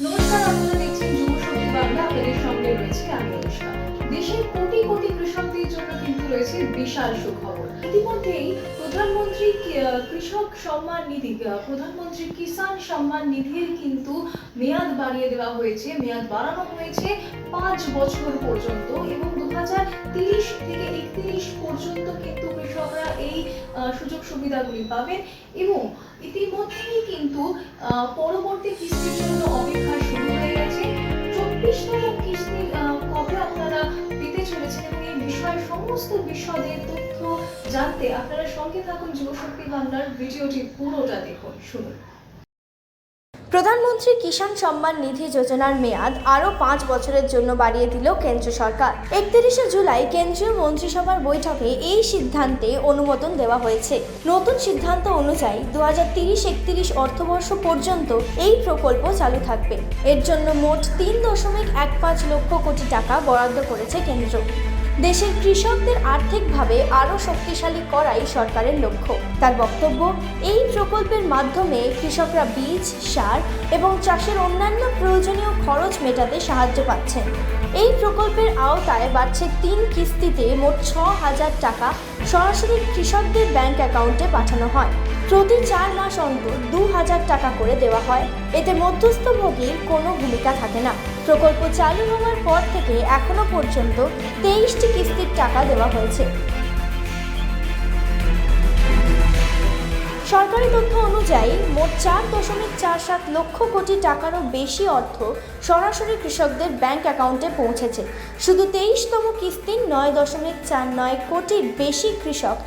নমস্কার, আপনারা দেখছেন যুবশক্তি বাংলা। আপনাদের সঙ্গে রয়েছে আমি অনুষ্কা। দেশের কোটি কোটি কৃষকদের জন্য কিন্তু রয়েছে বিশাল সুখবর। ইতিমধ্যেই প্রধানমন্ত্রী কৃষক সম্মান নিধি, প্রধানমন্ত্রী কিষাণ সম্মান নিধির কিন্তু মেয়াদ বাড়িয়ে দেওয়া হয়েছে। মেয়াদ বাড়ানো হয়েছে 5 বছর পর্যন্ত এবং 2030 থেকে 31 পর্যন্ত কিন্তু কৃষকরা এই সুযোগ সুবিধাগুলি পাবেন এবং ইতিমধ্যেই কিন্তু পরবর্তী কিস্তির জন্য অপেক্ষা শুরু হয়ে গেছে। 24তম কিস্তি কবে আপনারা পেতে চলেছেন এবং এই বিষয়ে সমস্ত বিশদের তথ্য জানতে আপনারা সঙ্গে থাকুন যুবশক্তি বাংলার ভিডিওটি পুরোটা দেখুন, শুনুন। প্রধানমন্ত্রী কিষাণ সম্মান নিধি যোজনার মেয়াদ আরও 5 বছরের জন্য বাড়িয়ে দিল কেন্দ্র সরকার। 31শে জুলাই কেন্দ্রীয় মন্ত্রিসভার বৈঠকে এই সিদ্ধান্তে অনুমোদন দেওয়া হয়েছে। নতুন সিদ্ধান্ত অনুযায়ী 2030-31 অর্থবর্ষ পর্যন্ত এই প্রকল্প চালু থাকবে। এর জন্য মোট 3.15 লক্ষ কোটি টাকা বরাদ্দ করেছে কেন্দ্র। দেশের কৃষকদের আর্থিকভাবে আরও শক্তিশালী করাই সরকারের লক্ষ্য। তার বক্তব্য, এই প্রকল্পের মাধ্যমে কৃষকরা বীজ, সার এবং চাষের অন্যান্য প্রয়োজনীয় খরচ মেটাতে সাহায্য পাচ্ছেন। এই প্রকল্পের আওতায় বাড়ছে 3 কিস্তিতে মোট 6,000 টাকা সরাসরি কৃষকদের ব্যাংক অ্যাকাউন্টে পাঠানো হয়। প্রতি 4 মাস অন্তর 2,000 টাকা করে দেওয়া হয়। এতে মধ্যস্থভোগীর কোনো ভূমিকা থাকে না। প্রকল্প চালু হওয়ার পর থেকে এখনো পর্যন্ত 23টি কিস্তির টাকা দেওয়া হয়েছে। সরকারি তথ্য অনুযায়ী মোট 4.47 লক্ষ কোটি টাকারও বেশি অর্থ সরাসরি কৃষকদের ব্যাংক অ্যাকাউন্টে পৌঁছেছে। শুধু 23তম কিস্তির 9.49 কোটির বেশি কৃষক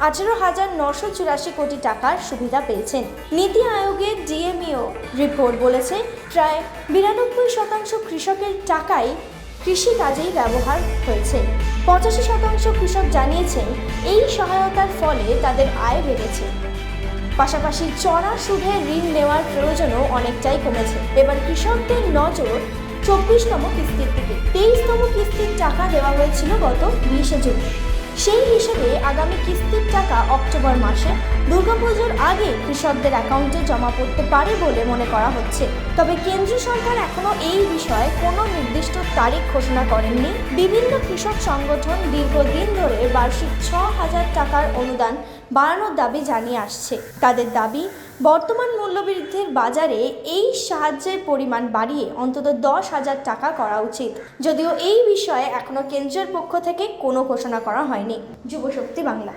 18,984 কোটি টাকার সুবিধা পেয়েছেন। নীতি আয়োগের ডিএমইও রিপোর্ট বলেছে, প্রায় 92% কৃষকের টাকাই কৃষিকাজেই ব্যবহার হয়েছে। 85% কৃষক জানিয়েছেন এই সহায়তার ফলে তাদের আয় বেড়েছে। পাশাপাশি চড়া সুদে ঋণ নেওয়ার প্রয়োজনও অনেকটাই কমেছে। এবার কৃষকদের নজর 24তম কিস্তির দিকে। 23তম কিস্তির টাকা দেওয়া হয়েছিল গত 20শে জুন। সেই হিসেবে আগামী কিস্তির টাকা অক্টোবর মাসে দুর্গাপুজোর আগে কৃষকদের অ্যাকাউন্টে জমা পড়তে পারে বলে মনে করা হচ্ছে। তবে কেন্দ্র সরকার এখনো এই বিষয়ে কোনো নির্দিষ্ট তারিখ ঘোষণা করেননি। বিভিন্ন কৃষক সংগঠন দীর্ঘদিন ধরে বার্ষিক 6,000 টাকার অনুদান বাড়ানোর দাবি জানিয়ে আসছে। তাদের দাবি, বর্তমান মূল্যবৃদ্ধির বাজারে এই সাহায্যের পরিমাণ বাড়িয়ে অন্তত 10,000 টাকা করা উচিত। যদিও এই বিষয়ে এখনো কেন্দ্রের পক্ষ থেকে কোনো ঘোষণা করা হয়নি। যুবশক্তি বাংলা।